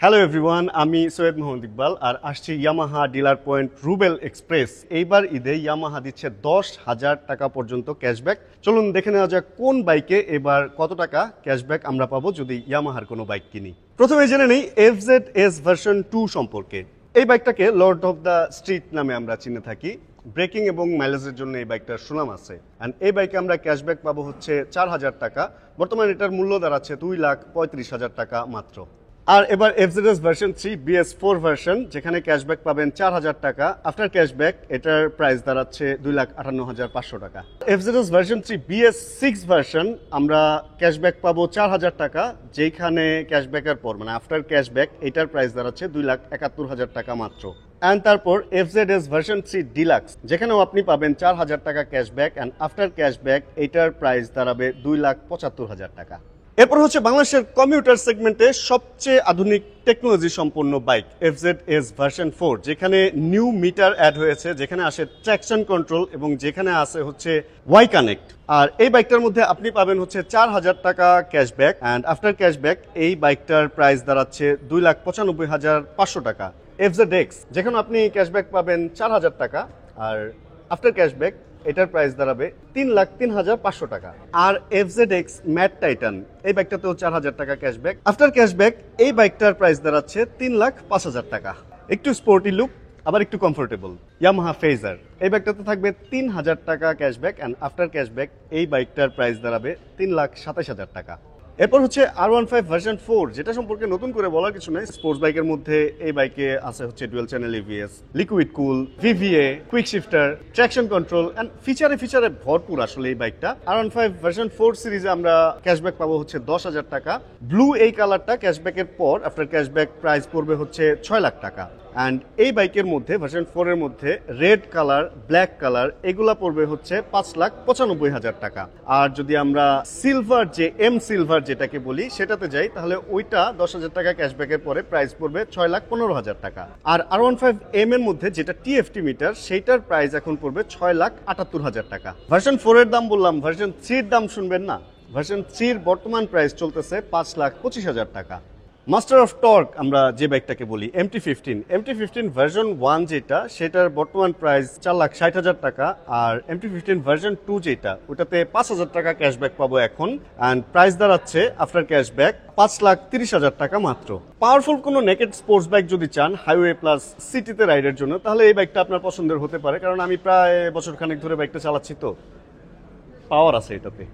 Hello everyone, আমি সৈয়দ মোহাম্মদ ইকবাল আর আসছি Yamaha dealer point Rubel express. এইবার ঈদে ইয়ামাহা দিচ্ছে 10,000 টাকা পর্যন্ত ক্যাশব্যাক। চলুন দেখে নেওয়া যাক কোন বাইকে এবার কত টাকা ক্যাশব্যাক আমরা পাবো যদি ইয়ামাহার কোনো বাইক কিনি। প্রথমে জেনে নেই FZS ভার্সন 2 সম্পর্কে। এই বাইকটাকে লর্ড অফ দ্য স্ট্রিট নামে আমরা চিনে থাকি। ব্রেকিং এবং মাইলেজের জন্য এই বাইকটার সুনাম আছে। অ্যান্ড এই বাইকে আমরা ক্যাশব্যাক পাবো হচ্ছে 4,000 টাকা। বর্তমানে এটার মূল্য দাঁড়াচ্ছে 2,35,000 টাকা মাত্র। আর এবার FZS ভার্সন 3 BS4 ভার্সন, যেখানে ক্যাশব্যাক পাবেন 4,000 টাকা। আফটার ক্যাশব্যাক এটার প্রাইস দাঁড়াচ্ছে 2,58,500 টাকা। FZS ভার্সন 3 BS6 ভার্সন আমরা ক্যাশব্যাক পাবো 4,000 টাকা, যেখানে ক্যাশব্যাকের পর মানে আফটার ক্যাশব্যাক এটার প্রাইস দাঁড়াচ্ছে 2,71,000 টাকা মাত্র। অ্যান্ড তারপর FZS ভার্সন 3 ডিলাক্স, যেখানেও আপনি পাবেন 4,000 টাকা ক্যাশব্যাক অ্যান্ড আফটার ক্যাশব্যাক এটার প্রাইস দাঁড়াবে 2,75,000 টাকা। এরপর হচ্ছে বাংলাদেশের কমিউটার সেগমেন্টে সবচেয়ে আধুনিক টেকনোলজি সম্পন্ন বাইক FZS ভার্সন 4, যেখানে নিউ মিটার অ্যাড হয়েছে, যেখানে আসে ট্র্যাকশন কন্ট্রোল এবং যেখানে আসে হচ্ছে ওয়াই কানেক্ট। আর এই বাইকটার মধ্যে আপনি পাবেন হচ্ছে 4,000 টাকা ক্যাশব্যাক অ্যান্ড আফটার ক্যাশব্যাক এই বাইকটার প্রাইস দাঁড়াচ্ছে 2,95,500 টাকা। FZX, যেখানে আপনি ক্যাশব্যাক পাবেন 4,000 টাকা আর আফটার ক্যাশব্যাক এটার প্রাইস দাঁড়াবে 3,03,500 টাকা। আর FZX ম্যাট টাইটান, এই বাইকটাতেও 4,000 টাকা ক্যাশব্যাক। আফটার ক্যাশব্যাক এই বাইকটার প্রাইস দাঁড়াচ্ছে 3,05,000 টাকা। একটু স্পোর্টি লুক, আবার একটু কমফোর্টেবল। ইয়ামাহা ফেজার, এই বাইকটাতে থাকবে 3,000 টাকা ক্যাশব্যাক অ্যান্ড আফটার ক্যাশব্যাক এই বাইকটার প্রাইস দাঁড়াবে 3,27,000 টাকা। এরপর হচ্ছে R15 ভার্সন 4, যেটা সম্পর্কে নতুন করে বলার কিছু নেই। স্পোর্টস বাইকের মধ্যে এই বাইকে আছে হচ্ছে dual channel ABS, liquid cool, VVA, quick shifter, traction control and ফিচারে ভরপুর আসলে এই বাইকটা। R15 ভার্সন 4 সিরিজে আমরা ক্যাশব্যাক পাবো হচ্ছে 10,000 টাকা। ব্লু এই কালারটা ক্যাশব্যাকের পর আফটার ক্যাশব্যাক প্রাইস পড়বে হচ্ছে 6 লাখ টাকা। অ্যান্ড এই বাইকের মধ্যে ভার্সন 4 এর মধ্যে রেড কালার, ব্ল্যাক কালার এগুলা পড়বে হচ্ছে 5,95,000 টাকা। আর যদি আমরা সিলভার, যে এম সিলভার যেটাকে বলি, সেটাতে যাই, তাহলে ওইটা 10,000 টাকা ক্যাশব্যাকের পরে প্রাইস পড়বে 6,15,000 টাকা। আর R15M এর মধ্যে যেটা TFT মিটার, সেইটার প্রাইস এখন পড়বে 6,78,000 টাকা। ভার্সন 4 এর দাম বললাম, ভার্সন 3 এর দাম শুনবেন না। ভার্সন 3 এর বর্তমান প্রাইস চলতেছে 5,25,000 টাকা। মাস্টার অফ টর্ক আমরা যে বাইকটাকে বলি MT15 ভার্সন 1 যেটা, সেটার বর্তমান প্রাইস 4,60,000 টাকা। আর MT15 ভার্সন 2 যেটা, ওটাতে 5,000 টাকা ক্যাশব্যাক পাবো এখন অ্যান্ড প্রাইস দাঁড়াচ্ছে আফটার ক্যাশব্যাক 5,30,000 টাকা মাত্র। পাওয়ারফুল কোনো নেকেড স্পোর্টস বাইক যদি চান হাইওয়ে প্লাস সিটিতে রাইডের জন্য, তাহলে এই বাইকটা আপনার পছন্দের হতে পারে, কারণ আমি প্রায় বছর খানেক ধরে বাইকটা চালাচ্ছি, তো পাওয়ার আছে এটাতে।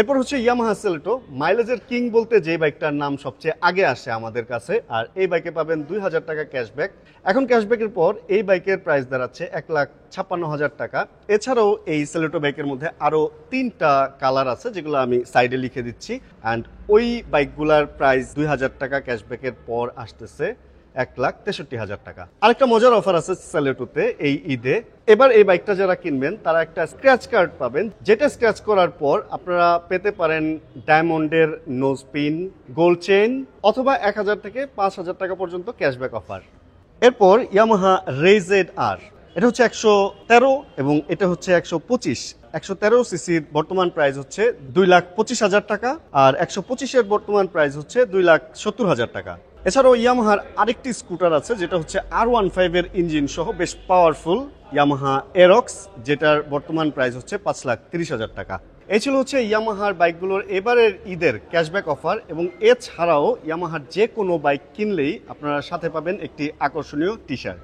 এরপর হচ্ছে ইয়ামাহা সেলেটো, মাইলেজের কিং বলতে যে বাইকটার নাম সবচেয়ে আগে আসে আমাদের কাছে। আর এই বাইকে পাবেন 2,000 টাকা ক্যাশব্যাক। এখন ক্যাশব্যাকের পর এই বাইকের প্রাইস দাঁড়াচ্ছে 1,56,000 টাকা। এছাড়াও এই সেলেটো বাইকের মধ্যে আরো 3টা কালার আছে, যেগুলো আমি সাইডে লিখে দিচ্ছি। অ্যান্ড ওই বাইকগুলার প্রাইস 2,000 টাকা ক্যাশব্যাকের পর আসতেছে 1,63,000 টাকা। আরেকটা মজার অফার আছে সেলেটোতে এই ঈদে। এবার এই বাইকটা যারা কিনবেন তারা একটা স্ক্র্যাচ কার্ড পাবেন, যেটা স্ক্র্যাচ করার পর আপনারা পেতে পারেন ডায়মন্ডের নোজ পিন, গোল্ড চেইন অথবা 1,000 থেকে 5,000 টাকা পর্যন্ত ক্যাশব্যাক অফার। এরপর ইয়ামাহা রেজেড আর, এটা হচ্ছে 113 এবং এটা হচ্ছে 125। 113 সিসির বর্তমান প্রাইস হচ্ছে 2,25,000 টাকা আর 125 এর বর্তমান প্রাইস হচ্ছে 2,70,000 টাকা। এছাড়াও ইয়ামাহার আরেকটি স্কুটার আছে, যেটা হচ্ছে R15 এর ইঞ্জিন সহ বেশ পাওয়ারফুল, ইয়ামাহা এরক্স, যেটার বর্তমান প্রাইস হচ্ছে 5,30,000 টাকা। এই ছিল হচ্ছে ইয়ামাহার বাইকগুলোর এবারের ঈদের ক্যাশব্যাক অফার। এবং এছাড়াও ইয়ামাহার যে কোনো বাইক কিনলেই আপনারা সাথে পাবেন একটি আকর্ষণীয় টি শার্ট।